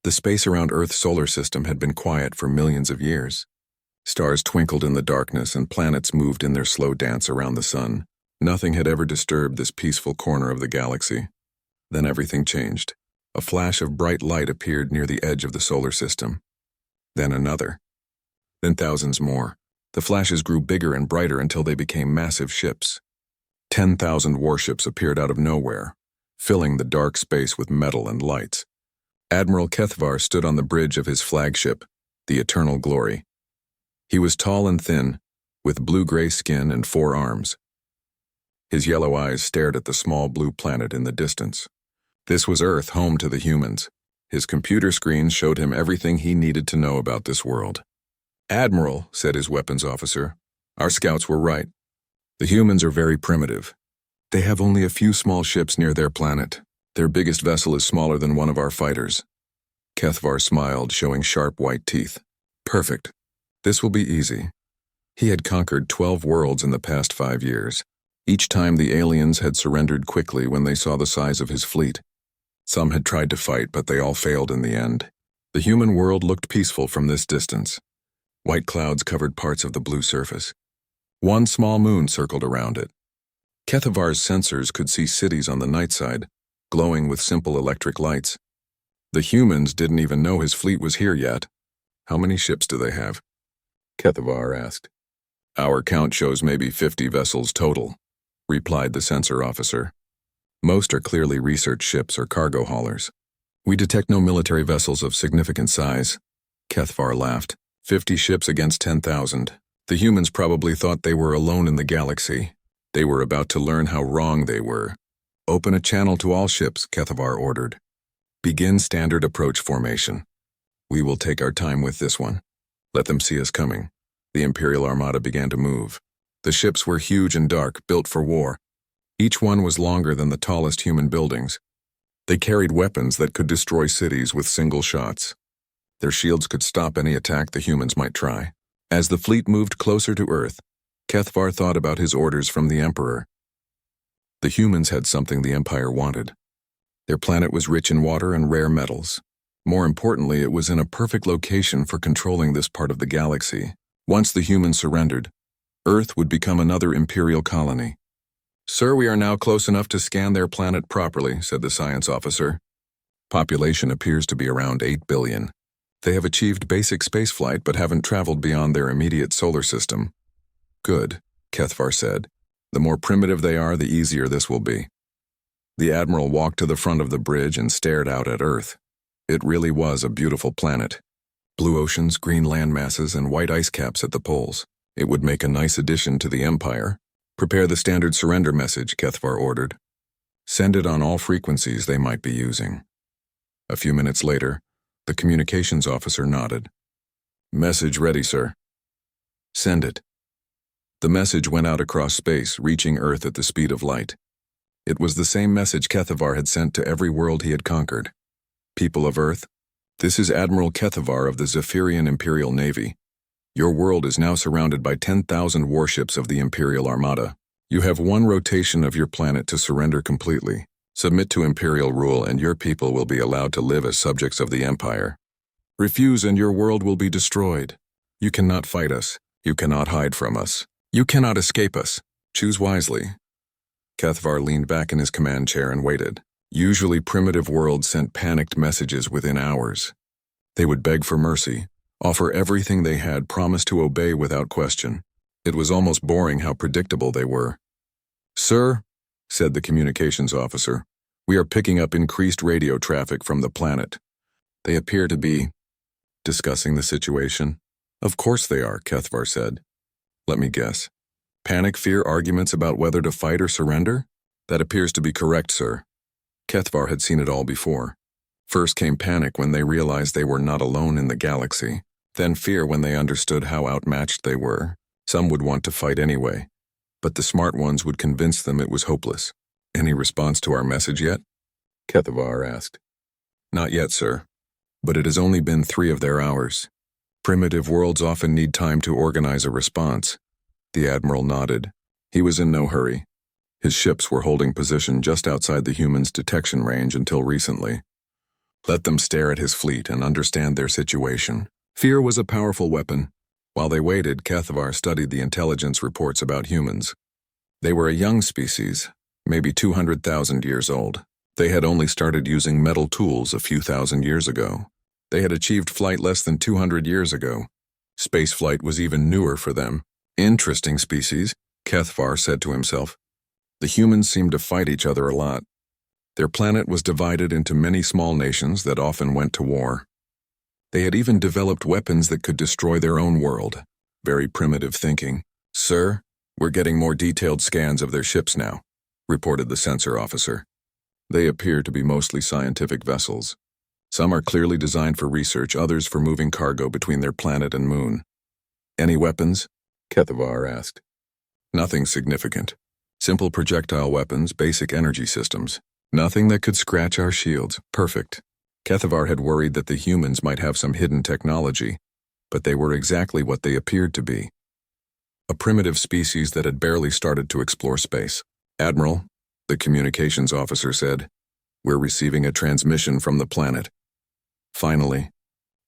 The space around Earth's solar system had been quiet for millions of years. Stars twinkled in the darkness and planets moved in their slow dance around the sun. Nothing had ever disturbed this peaceful corner of the galaxy. Then everything changed. A flash of bright light appeared near the edge of the solar system. Then another. Then thousands more. The flashes grew bigger and brighter until they became massive ships. 10,000 warships appeared out of nowhere, filling the dark space with metal and lights. Admiral Kethvar stood on the bridge of his flagship, the Eternal Glory. He was tall and thin, with blue-gray skin and 4 arms. His yellow eyes stared at the small blue planet in the distance. This was Earth, home to the humans. His computer screen showed him everything he needed to know about this world. "Admiral," said his weapons officer, "our scouts were right. The humans are very primitive. They have only a few small ships near their planet. Their biggest vessel is smaller than one of our fighters." Kethvar smiled, showing sharp white teeth. "Perfect. This will be easy." He had conquered 12 worlds in the past 5 years. Each time the aliens had surrendered quickly when they saw the size of his fleet. Some had tried to fight, but they all failed in the end. The human world looked peaceful from this distance. White clouds covered parts of the blue surface. One small moon circled around it. Kethavar's sensors could see cities on the night side, glowing with simple electric lights. The humans didn't even know his fleet was here yet. "How many ships do they have?" Kethavar asked. "Our count shows maybe 50 vessels total," replied the sensor officer. "Most are clearly research ships or cargo haulers. We detect no military vessels of significant size." Kethvar laughed. 50 ships against 10,000. The humans probably thought they were alone in the galaxy. They were about to learn how wrong they were. "Open a channel to all ships," Kethvar ordered. "Begin standard approach formation. We will take our time with this one. Let them see us coming." The Imperial Armada began to move. The ships were huge and dark, built for war. Each one was longer than the tallest human buildings. They carried weapons that could destroy cities with single shots. Their shields could stop any attack the humans might try. As the fleet moved closer to Earth, Kethvar thought about his orders from the Emperor. The humans had something the Empire wanted. Their planet was rich in water and rare metals. More importantly, it was in a perfect location for controlling this part of the galaxy. Once the humans surrendered, Earth would become another Imperial colony. "Sir, we are now close enough to scan their planet properly," said the science officer. "Population appears to be around 8 billion. They have achieved basic spaceflight but haven't traveled beyond their immediate solar system." "Good," Kethvar said. "The more primitive they are, the easier this will be." The Admiral walked to the front of the bridge and stared out at Earth. It really was a beautiful planet. Blue oceans, green land masses, and white ice caps at the poles. It would make a nice addition to the Empire. "Prepare the standard surrender message," Kethvar ordered. "Send it on all frequencies they might be using." A few minutes later, the communications officer nodded. "Message ready, sir." "Send it." The message went out across space, reaching Earth at the speed of light. It was the same message Kethvar had sent to every world he had conquered. "People of Earth, this is Admiral Kethvar of the Zephyrian Imperial Navy. Your world is now surrounded by 10,000 warships of the Imperial Armada. You have one rotation of your planet to surrender completely. Submit to Imperial rule and your people will be allowed to live as subjects of the Empire. Refuse and your world will be destroyed. You cannot fight us. You cannot hide from us. You cannot escape us. Choose wisely." Kethvar leaned back in his command chair and waited. Usually primitive worlds sent panicked messages within hours. They would beg for mercy, offer everything they had, promise to obey without question. It was almost boring how predictable they were. "Sir," said the communications officer, "we are picking up increased radio traffic from the planet. They appear to be discussing the situation." "Of course they are," Kethvar said. "Let me guess. Panic, fear, arguments about whether to fight or surrender?" "That appears to be correct, sir." Kethvar had seen it all before. First came panic when they realized they were not alone in the galaxy. Then fear when they understood how outmatched they were. Some would want to fight anyway, but the smart ones would convince them it was hopeless. "Any response to our message yet?" Kethvar asked. "Not yet, sir. But it has only been 3 of their hours. Primitive worlds often need time to organize a response." The Admiral nodded. He was in no hurry. His ships were holding position just outside the humans' detection range until recently. Let them stare at his fleet and understand their situation. Fear was a powerful weapon. While they waited, Kethavar studied the intelligence reports about humans. They were a young species, maybe 200,000 years old. They had only started using metal tools a few thousand years ago. They had achieved flight less than 200 years ago. Spaceflight was even newer for them. Interesting species, Kethavar said to himself. The humans seemed to fight each other a lot. Their planet was divided into many small nations that often went to war. They had even developed weapons that could destroy their own world. Very primitive thinking. Sir, we're getting more detailed scans of their ships now, reported the sensor officer. They appear to be mostly scientific vessels. Some are clearly designed for research, others for moving cargo between their planet and moon. Any weapons? Kethavar asked. Nothing significant. Simple projectile weapons, basic energy systems. Nothing that could scratch our shields. Perfect. Kethavar had worried that the humans might have some hidden technology, but they were exactly what they appeared to be. A primitive species that had barely started to explore space. Admiral, the communications officer said, we're receiving a transmission from the planet. Finally,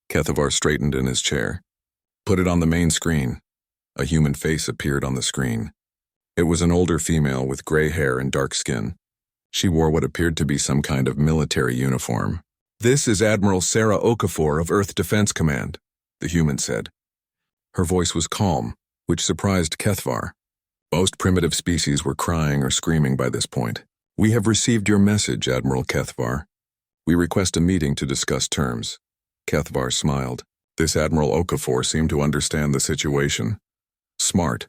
Kethavar straightened in his chair. Put it on the main screen. A human face appeared on the screen. It was an older female with gray hair and dark skin. She wore what appeared to be some kind of military uniform. This is Admiral Sarah Okafor of Earth Defense Command, the human said. Her voice was calm, which surprised Kethavar. Most primitive species were crying or screaming by this point. We have received your message, Admiral Kethavar. We request a meeting to discuss terms. Kethavar smiled. This Admiral Okafor seemed to understand the situation. Smart.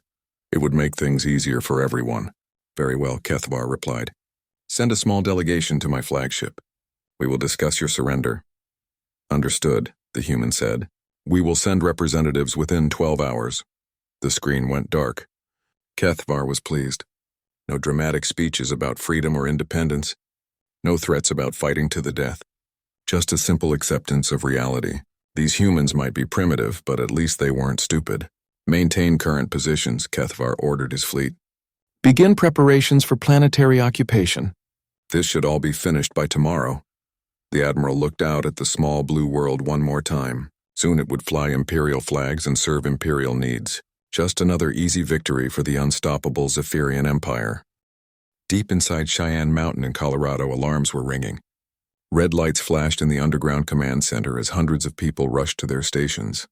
It would make things easier for everyone. Very well, Kethavar replied. Send a small delegation to my flagship. We will discuss your surrender. Understood, the human said. We will send representatives within 12 hours. The screen went dark. Kethavar was pleased. No dramatic speeches about freedom or independence. No threats about fighting to the death. Just a simple acceptance of reality. These humans might be primitive, but at least they weren't stupid. Maintain current positions, Kethavar ordered his fleet. Begin preparations for planetary occupation. This should all be finished by tomorrow. The Admiral looked out at the small blue world one more time. Soon it would fly Imperial flags and serve Imperial needs. Just another easy victory for the unstoppable Zephyrian Empire. Deep inside Cheyenne Mountain in Colorado, alarms were ringing. Red lights flashed in the underground command center as hundreds of people rushed to their stations.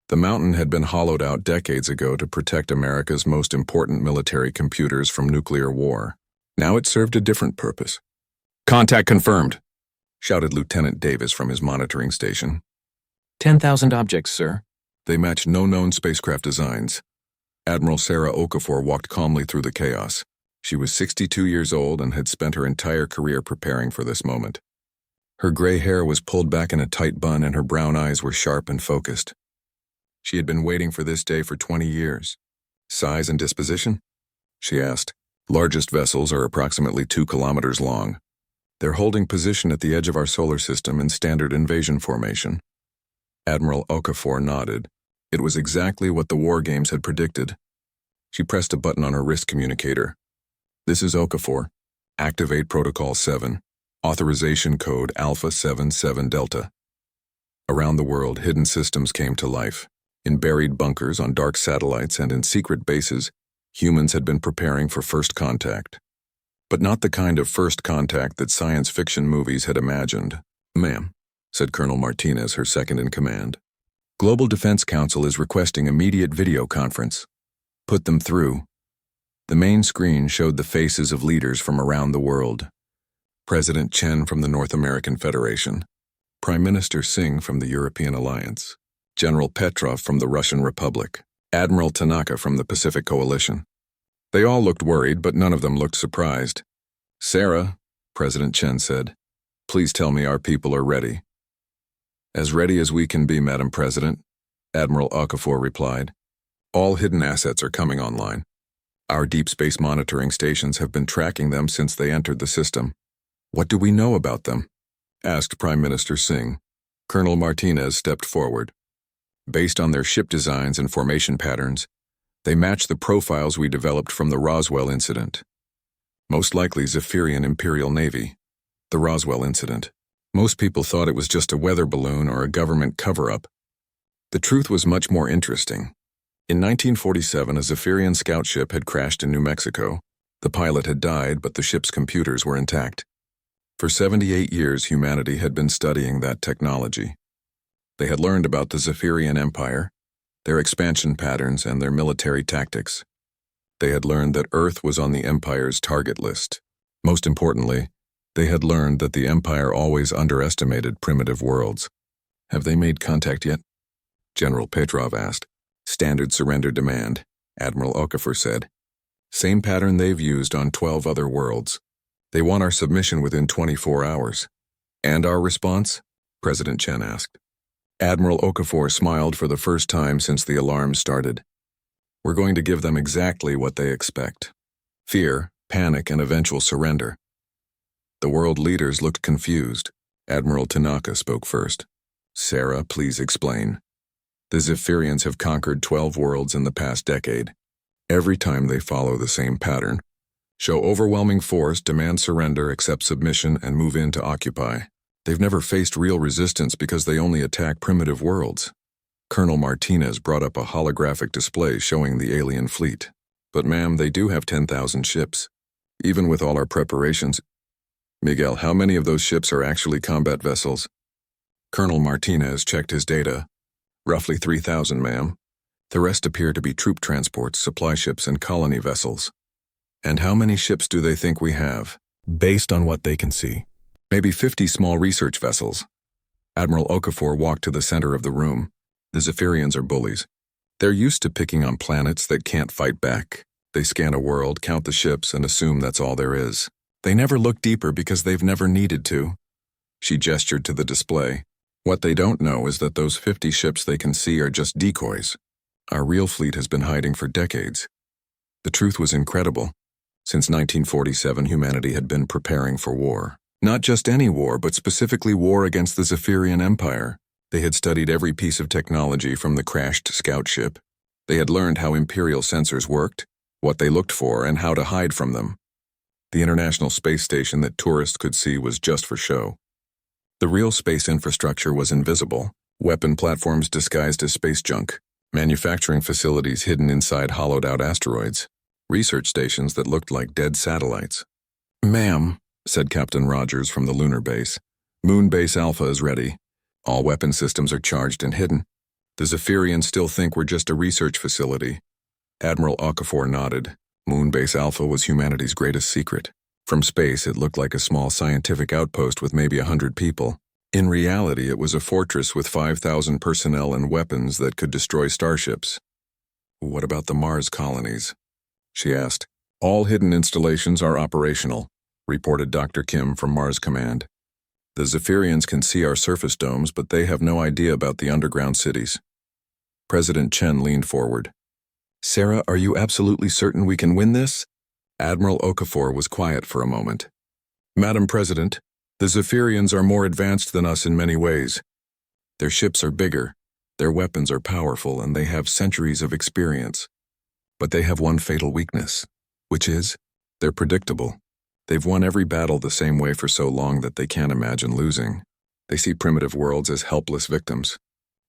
The mountain had been hollowed out decades ago to protect America's most important military computers from nuclear war. Now it served a different purpose. Contact confirmed, shouted Lieutenant Davis from his monitoring station. 10,000 objects, sir. They matched no known spacecraft designs. Admiral Sarah Okafor walked calmly through the chaos. She was 62 years old and had spent her entire career preparing for this moment. Her gray hair was pulled back in a tight bun and her brown eyes were sharp and focused. She had been waiting for this day for 20 years. Size and disposition? She asked. Largest vessels are approximately 2 kilometers long. They're holding position at the edge of our solar system in standard invasion formation. Admiral Okafor nodded. It was exactly what the war games had predicted. She pressed a button on her wrist communicator. This is Okafor. Activate Protocol 7. Authorization code Alpha 77 Delta. Around the world, hidden systems came to life. In buried bunkers, on dark satellites, and in secret bases, humans had been preparing for first contact. But not the kind of first contact that science fiction movies had imagined. Ma'am, said Colonel Martinez, her second-in-command. Global Defense Council is requesting immediate video conference. Put them through. The main screen showed the faces of leaders from around the world. President Chen from the North American Federation. Prime Minister Singh from the European Alliance. General Petrov from the Russian Republic. Admiral Tanaka from the Pacific Coalition. They all looked worried, but none of them looked surprised. Sarah, President Chen said, please tell me our people are ready. As ready as we can be, Madam President, Admiral Okafor replied. All hidden assets are coming online. Our deep space monitoring stations have been tracking them since they entered the system. What do we know about them? Asked Prime Minister Singh. Colonel Martinez stepped forward. Based on their ship designs and formation patterns, they match the profiles we developed from the Roswell incident. Most likely Zephyrian Imperial Navy. The Roswell incident. Most people thought it was just a weather balloon or a government cover-up. The truth was much more interesting. In 1947, a Zephyrian scout ship had crashed in New Mexico. The pilot had died, but the ship's computers were intact. For 78 years, humanity had been studying that technology. They had learned about the Zephyrian Empire, their expansion patterns, and their military tactics. They had learned that Earth was on the Empire's target list. Most importantly, they had learned that the Empire always underestimated primitive worlds. "Have they made contact yet?" General Petrov asked. "Standard surrender demand," Admiral Okafor said. "Same pattern they've used on 12 other worlds. They want our submission within 24 hours. "And our response?" President Chen asked. Admiral Okafor smiled for the first time since the alarm started. "We're going to give them exactly what they expect. Fear, panic, and eventual surrender." The world leaders looked confused. Admiral Tanaka spoke first. "Sarah, please explain." "The Zephyrians have conquered 12 worlds in the past decade. Every time they follow the same pattern. Show overwhelming force, demand surrender, accept submission, and move in to occupy. They've never faced real resistance because they only attack primitive worlds." Colonel Martinez brought up a holographic display showing the alien fleet. "But ma'am, they do have 10,000 ships. Even with all our preparations." "Miguel, how many of those ships are actually combat vessels?" Colonel Martinez checked his data. "Roughly 3,000, ma'am. The rest appear to be troop transports, supply ships, and colony vessels." "And how many ships do they think we have?" "Based on what they can see. Maybe 50 small research vessels." Admiral Okafor walked to the center of the room. "The Zephyrians are bullies. They're used to picking on planets that can't fight back. They scan a world, count the ships, and assume that's all there is. They never look deeper because they've never needed to." She gestured to the display. "What they don't know is that those 50 ships they can see are just decoys. Our real fleet has been hiding for decades." The truth was incredible. Since 1947, humanity had been preparing for war. Not just any war, but specifically war against the Zephyrian Empire. They had studied every piece of technology from the crashed scout ship. They had learned how Imperial sensors worked, what they looked for, and how to hide from them. The International Space Station that tourists could see was just for show. The real space infrastructure was invisible, weapon platforms disguised as space junk, manufacturing facilities hidden inside hollowed-out asteroids, research stations that looked like dead satellites. "Ma'am," said Captain Rogers from the lunar base, "Moon Base Alpha is ready. All weapon systems are charged and hidden. The Zephyrians still think we're just a research facility." Admiral Okafor nodded. Moon Base Alpha was humanity's greatest secret. From space, it looked like a small scientific outpost with maybe 100 people. In reality, it was a fortress with 5,000 personnel and weapons that could destroy starships. "What about the Mars colonies?" she asked. "All hidden installations are operational," reported Dr. Kim from Mars Command. "The Zephyrians can see our surface domes, but they have no idea about the underground cities." President Chen leaned forward. "Sarah, are you absolutely certain we can win this?" Admiral Okafor was quiet for a moment. "Madam President, the Zephyrians are more advanced than us in many ways. Their ships are bigger, their weapons are powerful, and they have centuries of experience. But they have one fatal weakness, which is, they're predictable. They've won every battle the same way for so long that they can't imagine losing. They see primitive worlds as helpless victims.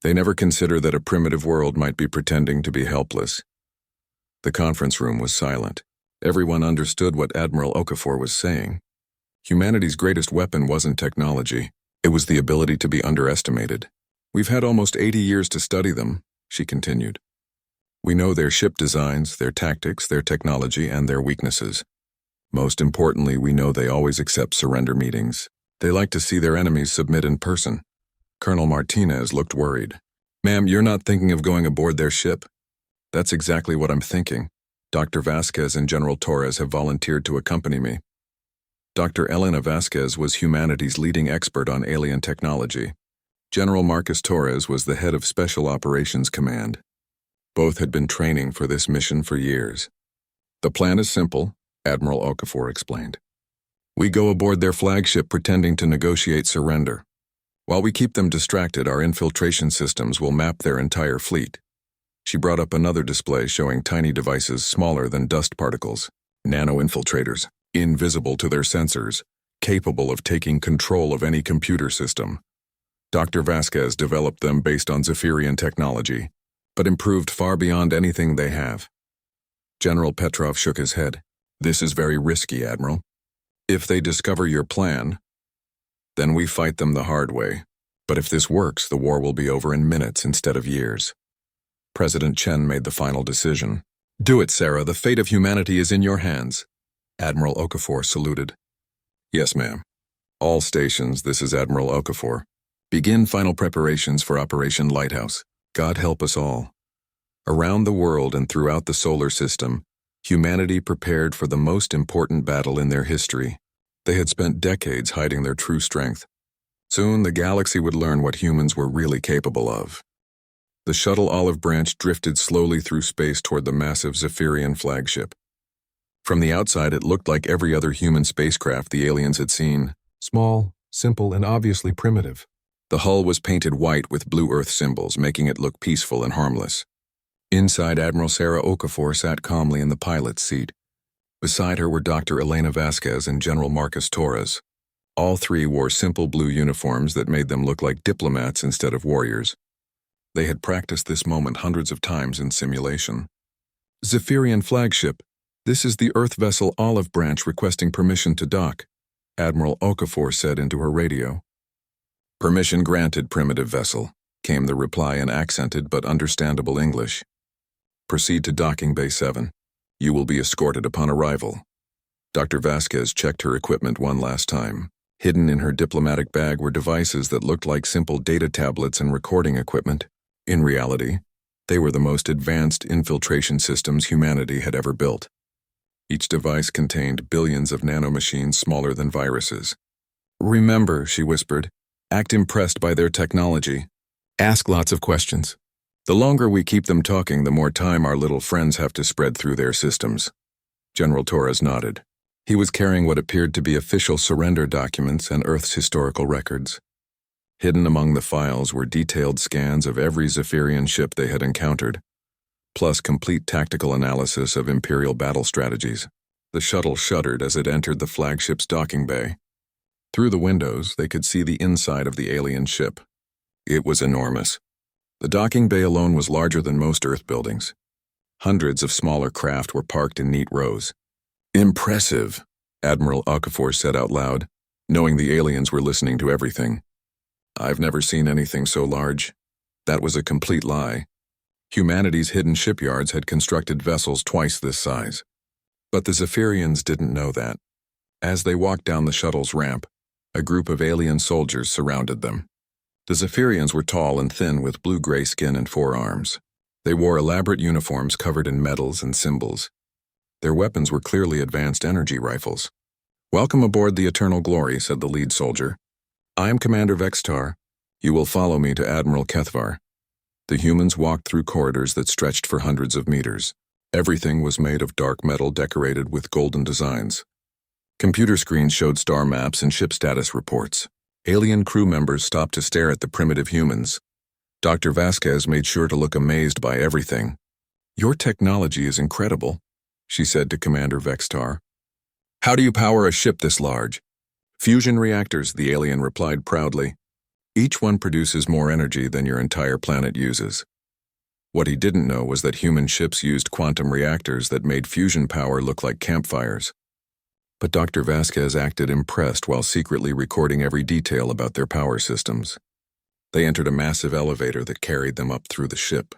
They never consider that a primitive world might be pretending to be helpless." The conference room was silent. Everyone understood what Admiral Okafor was saying. Humanity's greatest weapon wasn't technology. It was the ability to be underestimated. "We've had almost 80 years to study them," she continued. "We know their ship designs, their tactics, their technology, and their weaknesses. Most importantly, we know they always accept surrender meetings. They like to see their enemies submit in person." Colonel Martinez looked worried. "Ma'am, you're not thinking of going aboard their ship?" "That's exactly what I'm thinking. Dr. Vasquez and General Torres have volunteered to accompany me." Dr. Elena Vasquez was humanity's leading expert on alien technology. General Marcus Torres was the head of Special Operations Command. Both had been training for this mission for years. "The plan is simple," Admiral Okafor explained. "We go aboard their flagship pretending to negotiate surrender. While we keep them distracted, our infiltration systems will map their entire fleet." She brought up another display showing tiny devices smaller than dust particles, nano-infiltrators, invisible to their sensors, capable of taking control of any computer system. Dr. Vasquez developed them based on Zephyrian technology, but improved far beyond anything they have. General Petrov shook his head. This is very risky, Admiral. If they discover your plan, then we fight them the hard way. But if this works, the war will be over in minutes instead of years. President Chen made the final decision. Do it, Sarah. The fate of humanity is in your hands. Admiral Okafor saluted. Yes, ma'am. All stations, this is Admiral Okafor. Begin final preparations for Operation Lighthouse. God help us all. Around the world and throughout the solar system, humanity prepared for the most important battle in their history. They had spent decades hiding their true strength. Soon, the galaxy would learn what humans were really capable of. The shuttle Olive Branch drifted slowly through space toward the massive Zephyrian flagship. From the outside, it looked like every other human spacecraft the aliens had seen. Small, simple, and obviously primitive. The hull was painted white with blue Earth symbols, making it look peaceful and harmless. Inside, Admiral Sarah Okafor sat calmly in the pilot's seat. Beside her were Dr. Elena Vasquez and General Marcus Torres. All three wore simple blue uniforms that made them look like diplomats instead of warriors. They had practiced this moment hundreds of times in simulation. Zephyrian flagship, this is the Earth vessel Olive Branch requesting permission to dock, Admiral Okafor said into her radio. Permission granted, primitive vessel, came the reply in accented but understandable English. Proceed to docking bay 7. You will be escorted upon arrival. Dr. Vasquez checked her equipment one last time. Hidden in her diplomatic bag were devices that looked like simple data tablets and recording equipment. In reality, they were the most advanced infiltration systems humanity had ever built. Each device contained billions of nanomachines smaller than viruses. Remember, she whispered, act impressed by their technology. Ask lots of questions. The longer we keep them talking, the more time our little friends have to spread through their systems. General Torres nodded. He was carrying what appeared to be official surrender documents and Earth's historical records. Hidden among the files were detailed scans of every Zephyrian ship they had encountered, plus complete tactical analysis of Imperial battle strategies. The shuttle shuddered as it entered the flagship's docking bay. Through the windows, they could see the inside of the alien ship. It was enormous. The docking bay alone was larger than most Earth buildings. Hundreds of smaller craft were parked in neat rows. Impressive, Admiral Okafor said out loud, knowing the aliens were listening to everything. I've never seen anything so large. That was a complete lie. Humanity's hidden shipyards had constructed vessels twice this size. But the Zephyrians didn't know that. As they walked down the shuttle's ramp, a group of alien soldiers surrounded them. The Zephyrians were tall and thin with blue-gray skin and 4 arms. They wore elaborate uniforms covered in medals and symbols. Their weapons were clearly advanced energy rifles. Welcome aboard the Eternal Glory, said the lead soldier. I am Commander Vextar. You will follow me to Admiral Kethvar. The humans walked through corridors that stretched for hundreds of meters. Everything was made of dark metal decorated with golden designs. Computer screens showed star maps and ship status reports. Alien crew members stopped to stare at the primitive humans. Dr. Vasquez made sure to look amazed by everything. Your technology is incredible, she said to Commander Vextar. How do you power a ship this large? Fusion reactors, the alien replied proudly. Each one produces more energy than your entire planet uses. What he didn't know was that human ships used quantum reactors that made fusion power look like campfires. But Dr. Vasquez acted impressed while secretly recording every detail about their power systems. They entered a massive elevator that carried them up through the ship.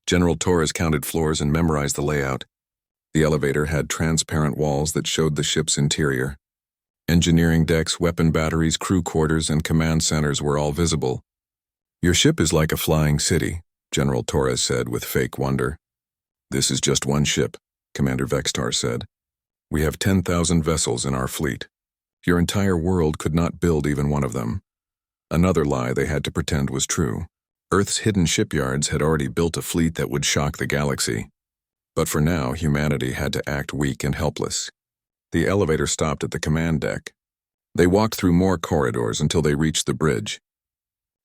General Torres counted floors and memorized the layout. The elevator had transparent walls that showed the ship's interior. Engineering decks, weapon batteries, crew quarters, and command centers were all visible. Your ship is like a flying city, General Torres said with fake wonder. This is just one ship, Commander Vextar said. We have 10,000 vessels in our fleet. Your entire world could not build even one of them. Another lie they had to pretend was true. Earth's hidden shipyards had already built a fleet that would shock the galaxy. But for now, humanity had to act weak and helpless. The elevator stopped at the command deck. They walked through more corridors until they reached the bridge.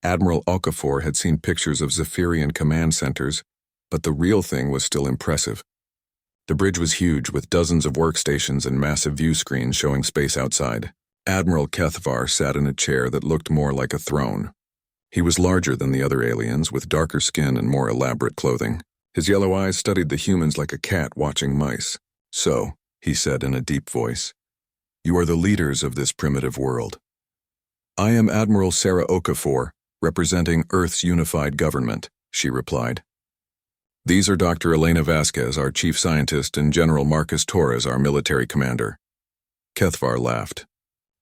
Admiral Okafor had seen pictures of Zephyrian command centers, but the real thing was still impressive. The bridge was huge, with dozens of workstations and massive view screens showing space outside. Admiral Kethvar sat in a chair that looked more like a throne. He was larger than the other aliens, with darker skin and more elaborate clothing. His yellow eyes studied the humans like a cat watching mice. "So," he said in a deep voice, "you are the leaders of this primitive world." "I am Admiral Sarah Okafor, representing Earth's unified government," she replied. "These are Dr. Elena Vasquez, our chief scientist, and General Marcus Torres, our military commander." Kethvar laughed.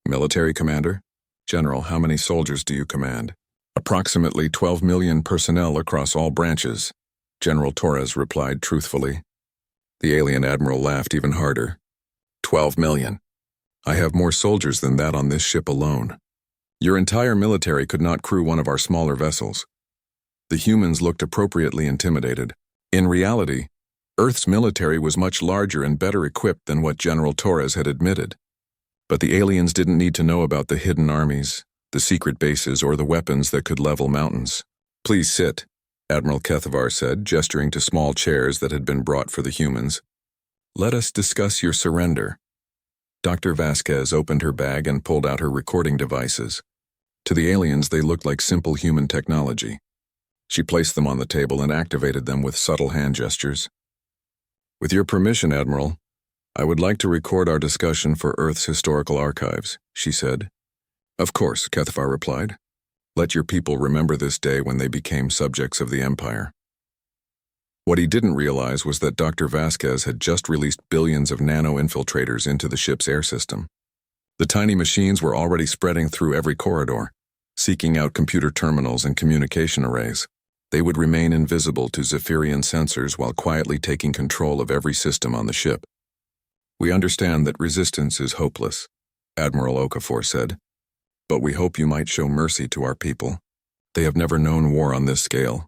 "Military commander? General, how many soldiers do you command?" "Approximately 12 million personnel across all branches," General Torres replied truthfully. The alien admiral laughed even harder. 12 million. I have more soldiers than that on this ship alone. Your entire military could not crew one of our smaller vessels." The humans looked appropriately intimidated. In reality, Earth's military was much larger and better equipped than what General Torres had admitted. But the aliens didn't need to know about the hidden armies, the secret bases, or the weapons that could level mountains. "Please sit," Admiral Kethvar said, gesturing to small chairs that had been brought for the humans. "Let us discuss your surrender." Dr. Vasquez opened her bag and pulled out her recording devices. To the aliens, they looked like simple human technology. She placed them on the table and activated them with subtle hand gestures. "With your permission, Admiral, I would like to record our discussion for Earth's historical archives," she said. "Of course," Kethvar replied. "Let your people remember this day when they became subjects of the Empire." What he didn't realize was that Dr. Vasquez had just released billions of nano-infiltrators into the ship's air system. The tiny machines were already spreading through every corridor, seeking out computer terminals and communication arrays. They would remain invisible to Zephyrian sensors while quietly taking control of every system on the ship. "We understand that resistance is hopeless," Admiral Okafor said, "but we hope you might show mercy to our people. They have never known war on this scale."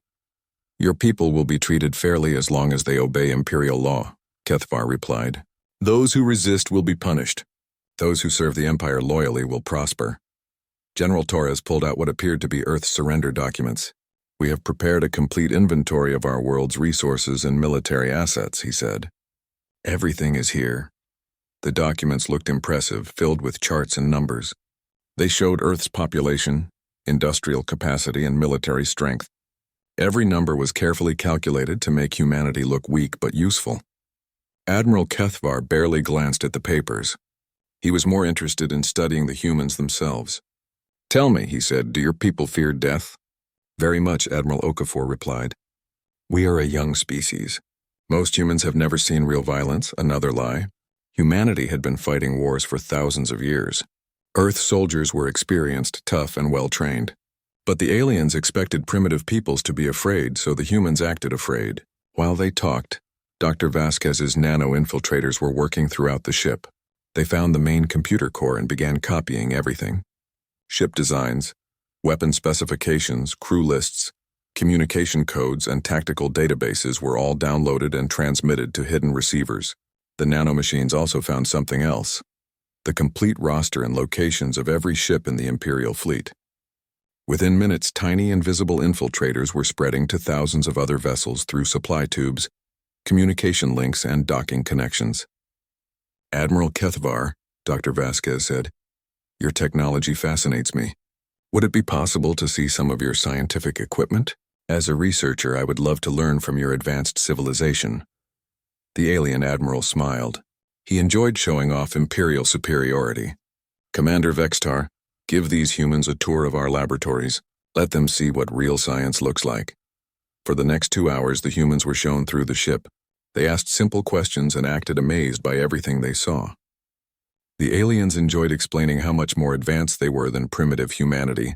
"Your people will be treated fairly as long as they obey Imperial law," Kethvar replied. "Those who resist will be punished. Those who serve the Empire loyally will prosper." General Torres pulled out what appeared to be Earth's surrender documents. "We have prepared a complete inventory of our world's resources and military assets," he said. "Everything is here." The documents looked impressive, filled with charts and numbers. They showed Earth's population, industrial capacity, and military strength. Every number was carefully calculated to make humanity look weak but useful. Admiral Kethvar barely glanced at the papers. He was more interested in studying the humans themselves. "Tell me," he said, "do your people fear death?" "Very much," Admiral Okafor replied. "We are a young species. Most humans have never seen real violence," another lie. Humanity had been fighting wars for thousands of years. Earth soldiers were experienced, tough, and well-trained. But the aliens expected primitive peoples to be afraid, so the humans acted afraid. While they talked, Dr. Vasquez's nano-infiltrators were working throughout the ship. They found the main computer core and began copying everything. Ship designs, weapon specifications, crew lists, communication codes, and tactical databases were all downloaded and transmitted to hidden receivers. The nanomachines also found something else: the complete roster and locations of every ship in the Imperial fleet. Within minutes, tiny invisible infiltrators were spreading to thousands of other vessels through supply tubes, communication links, and docking connections. "Admiral Kethvar," Dr. Vasquez said, "your technology fascinates me. Would it be possible to see some of your scientific equipment? As a researcher, I would love to learn from your advanced civilization." The alien admiral smiled. He enjoyed showing off Imperial superiority. "Commander Vextar, give these humans a tour of our laboratories. Let them see what real science looks like." For the next 2 hours, the humans were shown through the ship. They asked simple questions and acted amazed by everything they saw. The aliens enjoyed explaining how much more advanced they were than primitive humanity.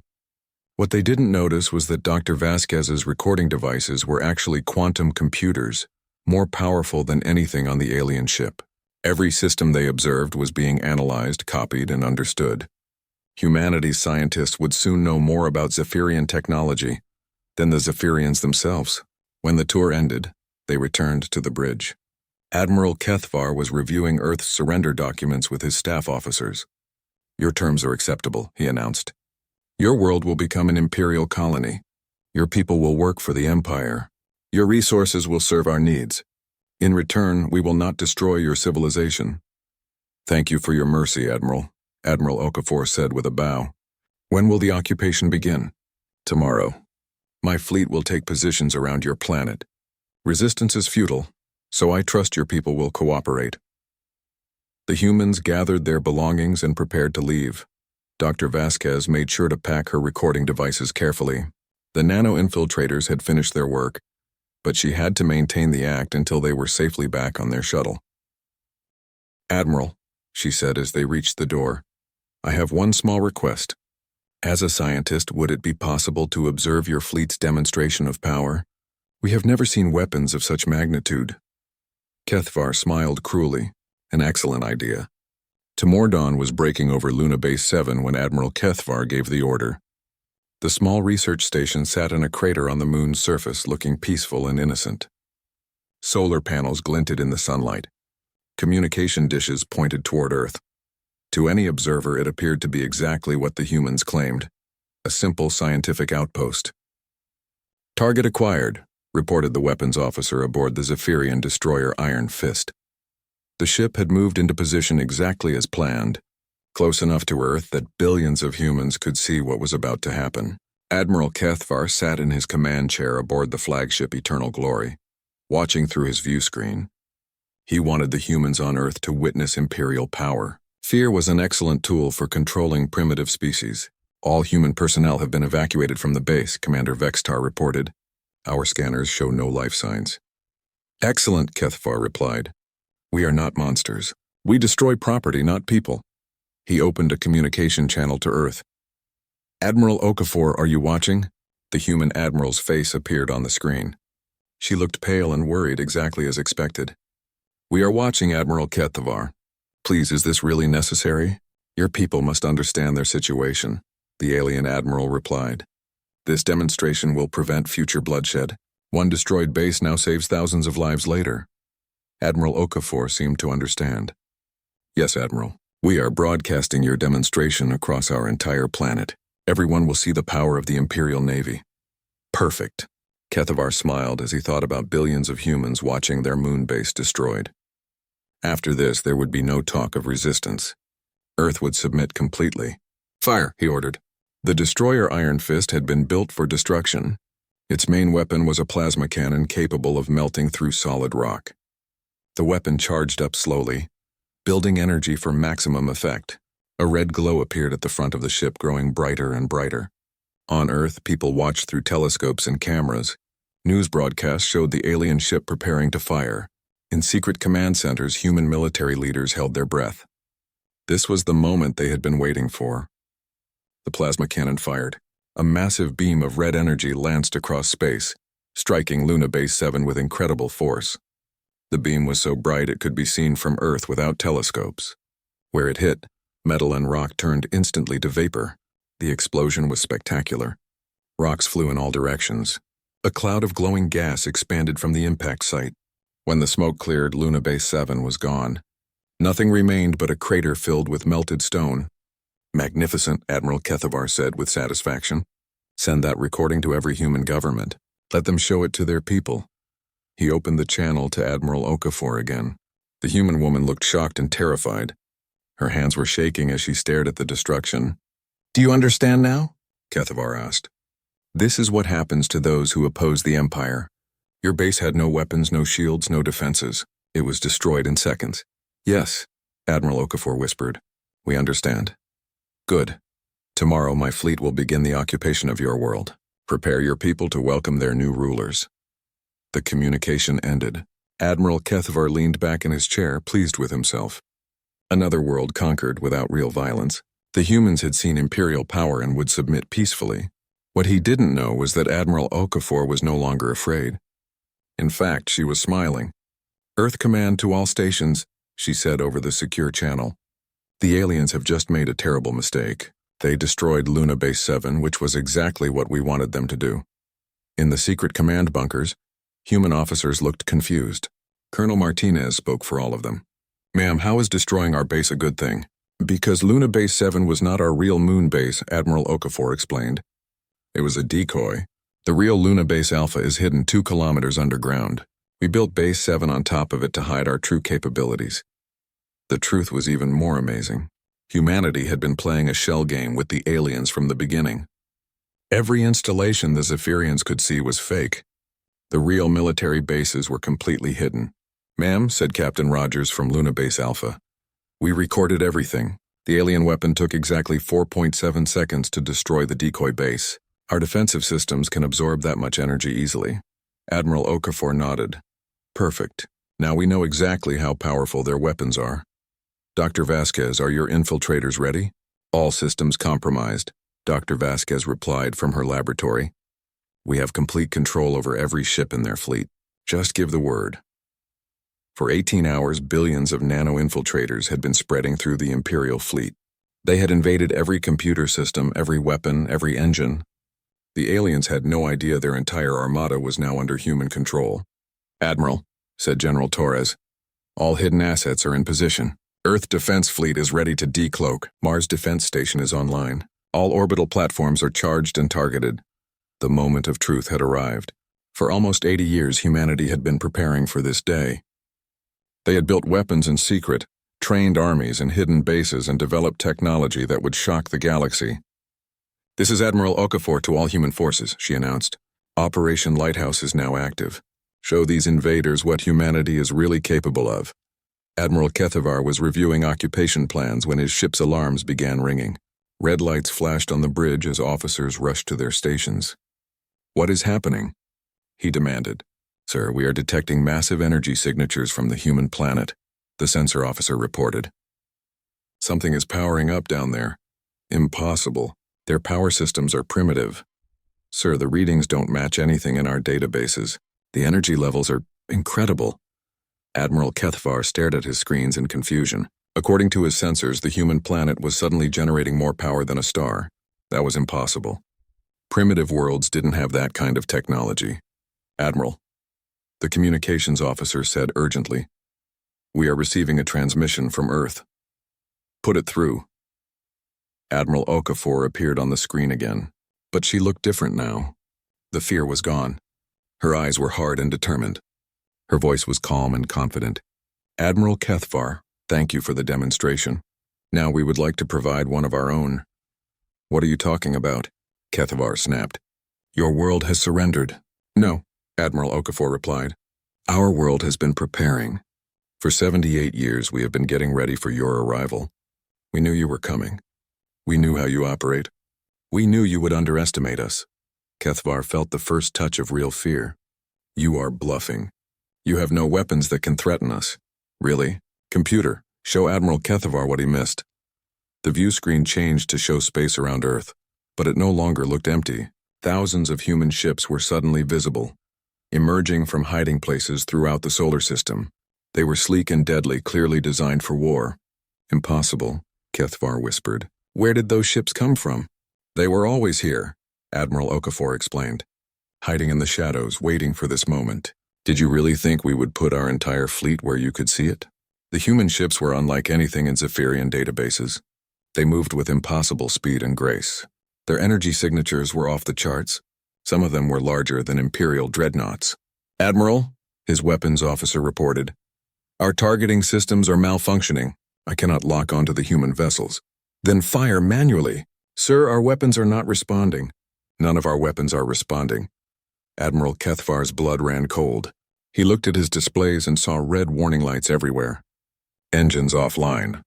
What they didn't notice was that Dr. Vasquez's recording devices were actually quantum computers, more powerful than anything on the alien ship. Every system they observed was being analyzed, copied, and understood. Humanity's scientists would soon know more about Zephyrian technology than the Zephyrians themselves. When the tour ended, they returned to the bridge. Admiral Kethvar was reviewing Earth's surrender documents with his staff officers. "Your terms are acceptable," he announced. "Your world will become an imperial colony. Your people will work for the Empire. Your resources will serve our needs. In return, we will not destroy your civilization." "Thank you for your mercy, Admiral," Admiral Okafor said with a bow. When will the occupation begin? Tomorrow. My fleet will take positions around your planet. Resistance is futile, so I trust your people will cooperate. The humans gathered their belongings and prepared to leave. Dr. Vasquez made sure to pack her recording devices carefully. The nano-infiltrators had finished their work, but she had to maintain the act until they were safely back on their shuttle. Admiral, she said as they reached the door, I have one small request. As a scientist, would it be possible to observe your fleet's demonstration of power? We have never seen weapons of such magnitude. Kethvar smiled cruelly. An excellent idea. Tamordon was breaking over Luna Base 7 when Admiral Kethvar gave the order. The small research station sat in a crater on the moon's surface, looking peaceful and innocent. Solar panels glinted in the sunlight. Communication dishes pointed toward Earth. To any observer, it appeared to be exactly what the humans claimed, a simple scientific outpost. Target acquired, reported the weapons officer aboard the Zephyrian destroyer Iron Fist. The ship had moved into position exactly as planned, close enough to Earth that billions of humans could see what was about to happen. Admiral Kethvar sat in his command chair aboard the flagship Eternal Glory, watching through his view screen. He wanted the humans on Earth to witness Imperial power. Fear was an excellent tool for controlling primitive species. All human personnel have been evacuated from the base, Commander Vextar reported. Our scanners show no life signs. Excellent, Kethvar replied. We are not monsters. We destroy property, not people. He opened a communication channel to Earth. Admiral Okafor, are you watching? The human admiral's face appeared on the screen. She looked pale and worried, exactly as expected. We are watching, Admiral Kethvar. Please, is this really necessary? Your people must understand their situation, the alien admiral replied. This demonstration will prevent future bloodshed. One destroyed base now saves thousands of lives later. Admiral Okafor seemed to understand. Yes, Admiral. We are broadcasting your demonstration across our entire planet. Everyone will see the power of the Imperial Navy. Perfect. Kethvar smiled as he thought about billions of humans watching their moon base destroyed. After this, there would be no talk of resistance. Earth would submit completely. Fire, he ordered. The destroyer Iron Fist had been built for destruction. Its main weapon was a plasma cannon capable of melting through solid rock. The weapon charged up slowly, building energy for maximum effect. A red glow appeared at the front of the ship, growing brighter and brighter. On Earth, people watched through telescopes and cameras. News broadcasts showed the alien ship preparing to fire. In secret command centers, human military leaders held their breath. This was the moment they had been waiting for. The plasma cannon fired. A massive beam of red energy lanced across space, striking Luna Base 7 with incredible force. The beam was so bright it could be seen from Earth without telescopes. Where it hit, metal and rock turned instantly to vapor. The explosion was spectacular. Rocks flew in all directions. A cloud of glowing gas expanded from the impact site. When the smoke cleared, Luna Base 7 was gone. Nothing remained but a crater filled with melted stone. Magnificent, Admiral Kethvar said with satisfaction. Send that recording to every human government. Let them show it to their people. He opened the channel to Admiral Okafor again. The human woman looked shocked and terrified. Her hands were shaking as she stared at the destruction. Do you understand now? Kethvar asked. This is what happens to those who oppose the Empire. Your base had no weapons, no shields, no defenses. It was destroyed in seconds. Yes, Admiral Okafor whispered. We understand. Good. Tomorrow my fleet will begin the occupation of your world. Prepare your people to welcome their new rulers. The communication ended. Admiral Kethvar leaned back in his chair, pleased with himself. Another world conquered without real violence. The humans had seen Imperial power and would submit peacefully. What he didn't know was that Admiral Okafor was no longer afraid. In fact, she was smiling. Earth command to all stations, she said over the secure channel. The aliens have just made a terrible mistake. They destroyed Luna Base 7, which was exactly what we wanted them to do. In the secret command bunkers, human officers looked confused. Colonel Martinez spoke for all of them. Ma'am, how is destroying our base a good thing? Because Luna Base 7 was not our real moon base, Admiral Okafor explained. It was a decoy. The real Luna Base Alpha is hidden 2 kilometers underground. We built Base 7 on top of it to hide our true capabilities. The truth was even more amazing. Humanity had been playing a shell game with the aliens from the beginning. Every installation the Zephyrians could see was fake. The real military bases were completely hidden. "Ma'am," said Captain Rogers from Luna Base Alpha. "We recorded everything. The alien weapon took exactly 4.7 seconds to destroy the decoy base. Our defensive systems can absorb that much energy easily." Admiral Okafor nodded. "Perfect. Now we know exactly how powerful their weapons are. Dr. Vasquez, are your infiltrators ready?" "All systems compromised," Dr. Vasquez replied from her laboratory. "We have complete control over every ship in their fleet. Just give the word." For 18 hours, billions of nano-infiltrators had been spreading through the Imperial fleet. They had invaded every computer system, every weapon, every engine. The aliens had no idea their entire armada was now under human control. "Admiral," said General Torres, "all hidden assets are in position. Earth Defense Fleet is ready to decloak. Mars Defense Station is online. All orbital platforms are charged and targeted." The moment of truth had arrived. For almost 80 years, humanity had been preparing for this day. They had built weapons in secret, trained armies in hidden bases, and developed technology that would shock the galaxy. "This is Admiral Okafor to all human forces," she announced. "Operation Lighthouse is now active. Show these invaders what humanity is really capable of." Admiral Kethavar was reviewing occupation plans when his ship's alarms began ringing. Red lights flashed on the bridge as officers rushed to their stations. "What is happening?" he demanded. "Sir, we are detecting massive energy signatures from the human planet," the sensor officer reported. "Something is powering up down there." "Impossible. Their power systems are primitive." "Sir, the readings don't match anything in our databases. The energy levels are incredible." Admiral Kethavar stared at his screens in confusion. According to his sensors, the human planet was suddenly generating more power than a star. That was impossible. Primitive worlds didn't have that kind of technology. "Admiral," the communications officer said urgently, "we are receiving a transmission from Earth." "Put it through." Admiral Okafor appeared on the screen again, but she looked different now. The fear was gone. Her eyes were hard and determined. Her voice was calm and confident. "Admiral Kethavar, thank you for the demonstration. Now we would like to provide one of our own." "What are you talking about?" Kethavar snapped. "Your world has surrendered." "No," Admiral Okafor replied. "Our world has been preparing. For 78 years we have been getting ready for your arrival. We knew you were coming. We knew how you operate. We knew you would underestimate us." Kethavar felt the first touch of real fear. "You are bluffing. You have no weapons that can threaten us." "Really? Computer, show Admiral Kethavar what he missed." The view screen changed to show space around Earth, but it no longer looked empty. Thousands of human ships were suddenly visible, emerging from hiding places throughout the solar system. They were sleek and deadly, clearly designed for war. "Impossible," Kethavar whispered. "Where did those ships come from?" "They were always here," Admiral Okafor explained, hiding in the shadows, waiting for this moment. "Did you really think we would put our entire fleet where you could see it?" The human ships were unlike anything in Zephyrian databases. They moved with impossible speed and grace. Their energy signatures were off the charts. Some of them were larger than Imperial dreadnoughts. "Admiral," his weapons officer reported, "our targeting systems are malfunctioning. I cannot lock onto the human vessels." "Then fire manually." "Sir, our weapons are not responding." "None of our weapons are responding." Admiral Kethavar's blood ran cold. He looked at his displays and saw red warning lights everywhere. "Engines offline.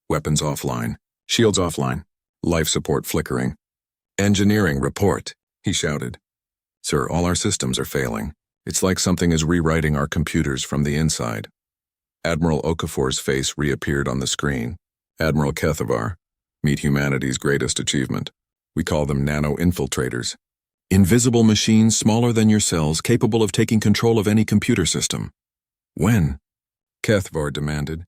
Weapons offline. Shields offline. Life support flickering. Engineering report," he shouted. "Sir, all our systems are failing. It's like something is rewriting our computers from the inside." Admiral Okafor's face reappeared on the screen. "Admiral Kethavar, meet humanity's greatest achievement. We call them nano-infiltrators. Invisible machines smaller than your cells, capable of taking control of any computer system." "When?" Kethavar demanded.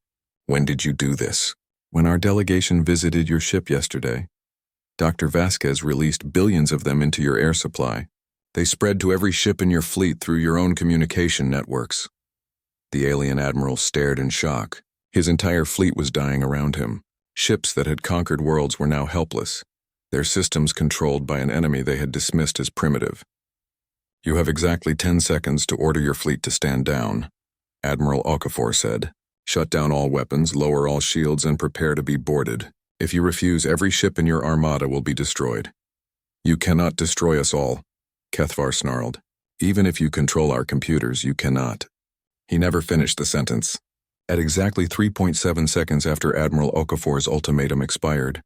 "When did you do this?" "When our delegation visited your ship yesterday. Dr. Vasquez released billions of them into your air supply. They spread to every ship in your fleet through your own communication networks." The alien admiral stared in shock. His entire fleet was dying around him. Ships that had conquered worlds were now helpless, their systems controlled by an enemy they had dismissed as primitive. "You have exactly 10 seconds to order your fleet to stand down," Admiral Okafor said. "Shut down all weapons, lower all shields, and prepare to be boarded. If you refuse, every ship in your armada will be destroyed. You cannot destroy us all, Kethvar snarled. Even if you control our computers, you cannot. He never finished the sentence. At exactly 3.7 seconds after Admiral Okafor's ultimatum expired,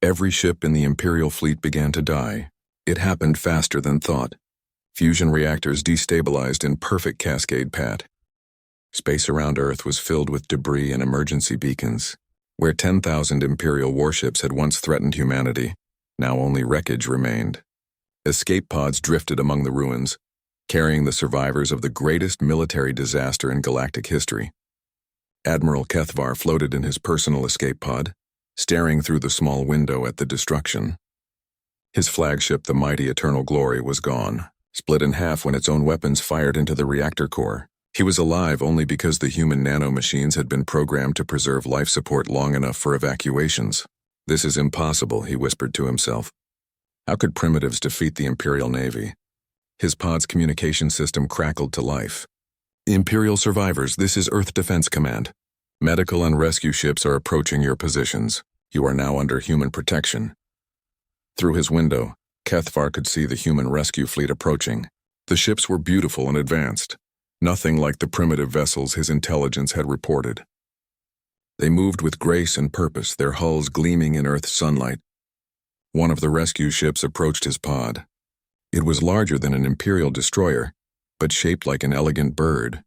every ship in the Imperial fleet began to die. It happened faster than thought. Fusion reactors destabilized in perfect cascade path. Space around Earth was filled with debris and emergency beacons. Where 10,000 Imperial warships had once threatened humanity, now only wreckage remained. Escape pods drifted among the ruins, carrying the survivors of the greatest military disaster in galactic history. Admiral Kethvar floated in his personal escape pod, staring through the small window at the destruction. His flagship, the mighty Eternal Glory, was gone, split in half when its own weapons fired into the reactor core. He was alive only because the human nanomachines had been programmed to preserve life support long enough for evacuations. This is impossible, he whispered to himself. How could primitives defeat the Imperial Navy? His pod's communication system crackled to life. Imperial survivors, this is Earth Defense Command. Medical and rescue ships are approaching your positions. You are now under human protection. Through his window, Kethvar could see the human rescue fleet approaching. The ships were beautiful and advanced, nothing like the primitive vessels his intelligence had reported. They moved with grace and purpose, their hulls gleaming in Earth's sunlight. One of the rescue ships approached his pod. It was larger than an Imperial destroyer, but shaped like an elegant bird.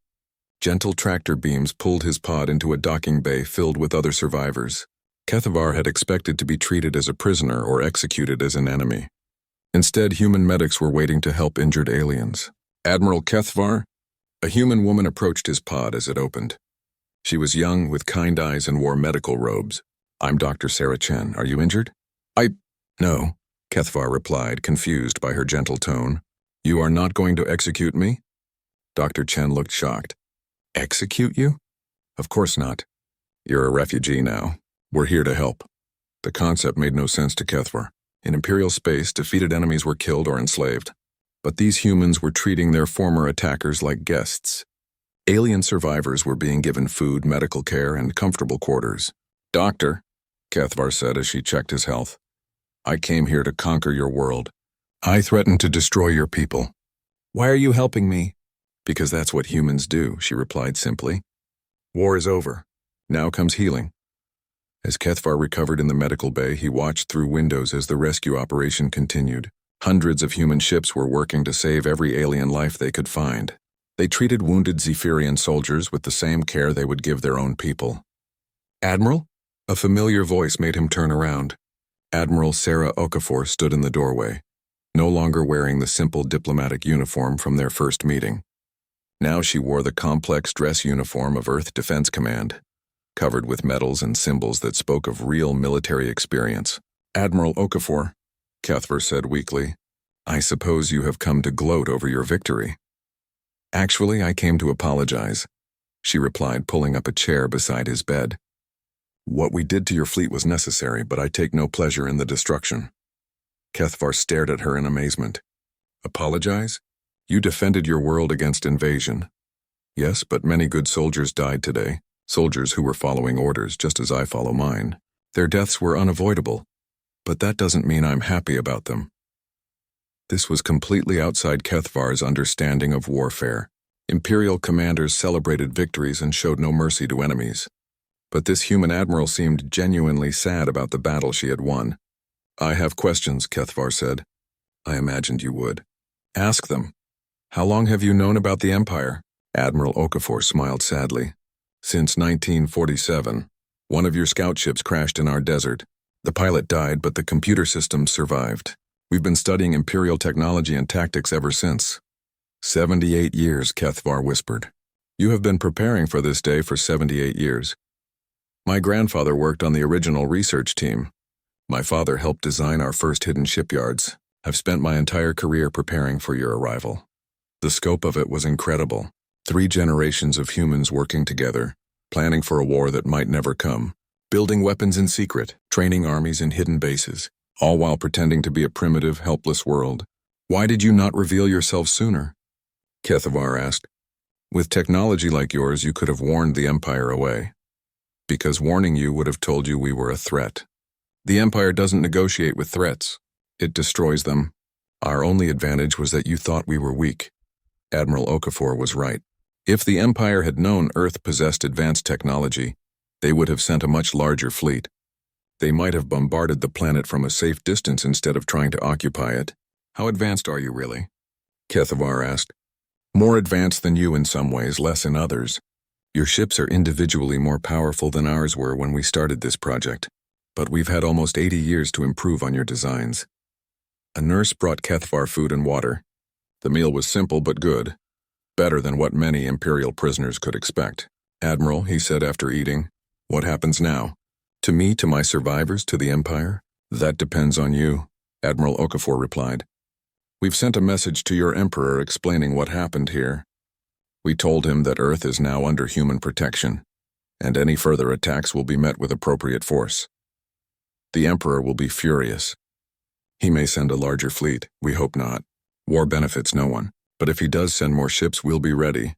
Gentle tractor beams pulled his pod into a docking bay filled with other survivors. Kethvar had expected to be treated as a prisoner or executed as an enemy. Instead, human medics were waiting to help injured aliens. Admiral Kethvar? A human woman approached his pod as it opened. She was young, with kind eyes, and wore medical robes. I'm Dr. Sarah Chen. Are you injured? No, Kethvar replied, confused by her gentle tone. You are not going to execute me? Dr. Chen looked shocked. Execute you? Of course not. You're a refugee now. We're here to help. The concept made no sense to Kethvar. In Imperial space, defeated enemies were killed or enslaved. But these humans were treating their former attackers like guests. Alien survivors were being given food, medical care, and comfortable quarters. Doctor, Kethvar said as she checked his health, I came here to conquer your world. I threatened to destroy your people. Why are you helping me? Because that's what humans do, she replied simply. War is over. Now comes healing. As Kethvar recovered in the medical bay, he watched through windows as the rescue operation continued. Hundreds of human ships were working to save every alien life they could find. They treated wounded Zephyrian soldiers with the same care they would give their own people. Admiral? A familiar voice made him turn around. Admiral Sarah Okafor stood in the doorway, no longer wearing the simple diplomatic uniform from their first meeting. Now she wore the complex dress uniform of Earth Defense Command, covered with medals and symbols that spoke of real military experience. Admiral Okafor, Kethvar said weakly, I suppose you have come to gloat over your victory. Actually, I came to apologize, she replied, pulling up a chair beside his bed. What we did to your fleet was necessary, but I take no pleasure in the destruction. Kethvar stared at her in amazement. Apologize? You defended your world against invasion. Yes, but many good soldiers died today, soldiers who were following orders just as I follow mine. Their deaths were unavoidable, but that doesn't mean I'm happy about them. This was completely outside Kethvar's understanding of warfare. Imperial commanders celebrated victories and showed no mercy to enemies. But this human admiral seemed genuinely sad about the battle she had won. I have questions, Kethvar said. I imagined you would. Ask them. How long have you known about the Empire? Admiral Okafor smiled sadly. Since 1947. One of your scout ships crashed in our desert. The pilot died, but the computer systems survived. We've been studying Imperial technology and tactics ever since. 78 years, Kethvar whispered. You have been preparing for this day for 78 years. My grandfather worked on the original research team. My father helped design our first hidden shipyards. I've spent my entire career preparing for your arrival. The scope of it was incredible. 3 generations of humans working together, planning for a war that might never come, building weapons in secret, training armies in hidden bases, all while pretending to be a primitive, helpless world. Why did you not reveal yourself sooner? Kethvar asked. With technology like yours, you could have warned the Empire away. Because warning you would have told you we were a threat. The Empire doesn't negotiate with threats. It destroys them. Our only advantage was that you thought we were weak. Admiral Okafor was right. If the Empire had known Earth possessed advanced technology, they would have sent a much larger fleet. They might have bombarded the planet from a safe distance instead of trying to occupy it. How advanced are you really? Kethavar asked. More advanced than you in some ways, less in others. Your ships are individually more powerful than ours were when we started this project, but we've had almost 80 years to improve on your designs. A nurse brought Kethavar food and water. The meal was simple but good, better than what many Imperial prisoners could expect. Admiral, he said after eating, what happens now? To me, to my survivors, to the Empire? That depends on you, Admiral Okafor replied. We've sent a message to your Emperor explaining what happened here. We told him that Earth is now under human protection, and any further attacks will be met with appropriate force. The Emperor will be furious. He may send a larger fleet, we hope not. War benefits no one, but if he does send more ships, we'll be ready.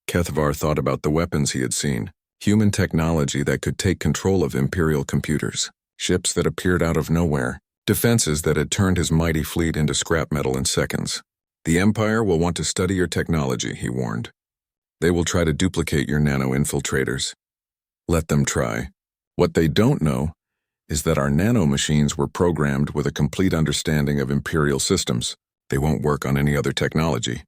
Kethavar thought about the weapons he had seen, human technology that could take control of Imperial computers, ships that appeared out of nowhere, defenses that had turned his mighty fleet into scrap metal in seconds. The Empire will want to study your technology, he warned. They will try to duplicate your nano-infiltrators. Let them try. What they don't know is that our nano-machines were programmed with a complete understanding of Imperial systems. They won't work on any other technology.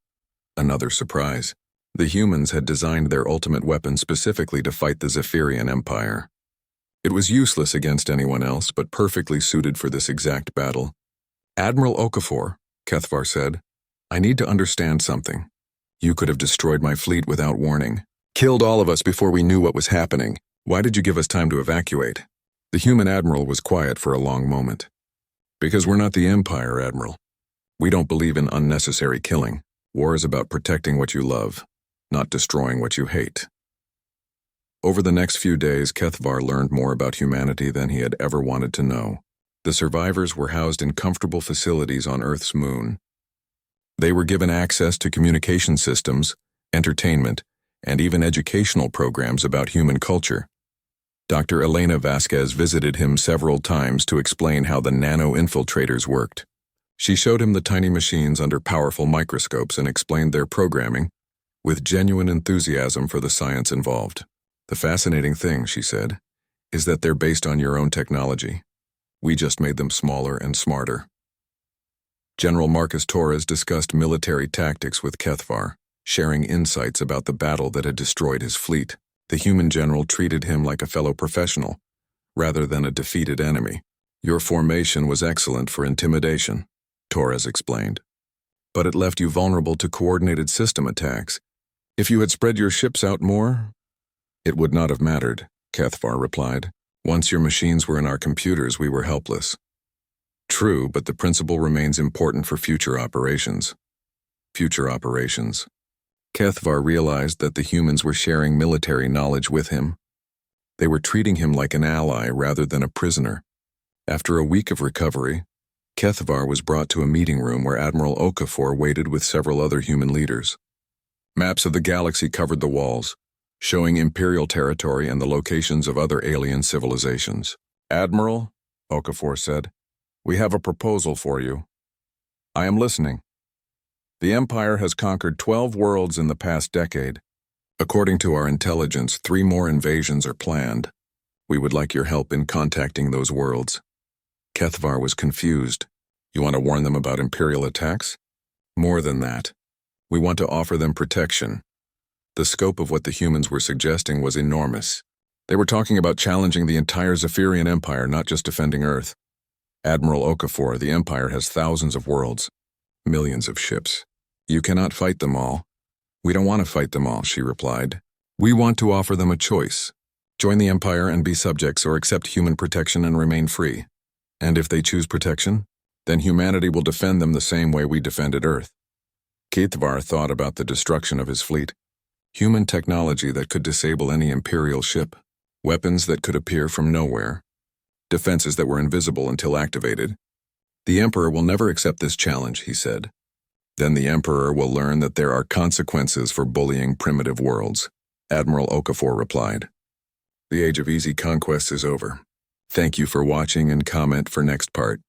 Another surprise. The humans had designed their ultimate weapon specifically to fight the Zephyrian Empire. It was useless against anyone else, but perfectly suited for this exact battle. Admiral Okafor, Kethavar said, I need to understand something. You could have destroyed my fleet without warning. Killed all of us before we knew what was happening. Why did you give us time to evacuate? The human admiral was quiet for a long moment. Because we're not the Empire, Admiral. We don't believe in unnecessary killing. War is about protecting what you love, not destroying what you hate. Over the next few days, Kethavar learned more about humanity than he had ever wanted to know. The survivors were housed in comfortable facilities on Earth's moon. They were given access to communication systems, entertainment, and even educational programs about human culture. Dr. Elena Vasquez visited him several times to explain how the nano-infiltrators worked. She showed him the tiny machines under powerful microscopes and explained their programming, with genuine enthusiasm for the science involved. The fascinating thing, she said, is that they're based on your own technology. We just made them smaller and smarter. General Marcus Torres discussed military tactics with Kethavar, sharing insights about the battle that had destroyed his fleet. The human general treated him like a fellow professional, rather than a defeated enemy. Your formation was excellent for intimidation, Torres explained. But it left you vulnerable to coordinated system attacks. If you had spread your ships out more, it would not have mattered, Kethavar replied. Once your machines were in our computers, we were helpless. True, but the principle remains important for future operations. Future operations. Kethavar realized that the humans were sharing military knowledge with him. They were treating him like an ally rather than a prisoner. After a week of recovery, Kethavar was brought to a meeting room where Admiral Okafor waited with several other human leaders. Maps of the galaxy covered the walls, showing Imperial territory and the locations of other alien civilizations. Admiral, Okafor said, we have a proposal for you. I am listening. The Empire has conquered 12 worlds in the past decade. According to our intelligence, 3 more invasions are planned. We would like your help in contacting those worlds. Kethavar was confused. You want to warn them about Imperial attacks? More than that. We want to offer them protection. The scope of what the humans were suggesting was enormous. They were talking about challenging the entire Zephyrian Empire, not just defending Earth. Admiral Okafor, the Empire has thousands of worlds, millions of ships. You cannot fight them all. We don't want to fight them all, she replied. We want to offer them a choice. Join the Empire and be subjects, or accept human protection and remain free. And if they choose protection, then humanity will defend them the same way we defended Earth. Kethavar thought about the destruction of his fleet. Human technology that could disable any Imperial ship. Weapons that could appear from nowhere. Defenses that were invisible until activated. The Emperor will never accept this challenge, he said. Then the Emperor will learn that there are consequences for bullying primitive worlds, Admiral Okafor replied. The age of easy conquest is over. Thank you for watching and comment for next part.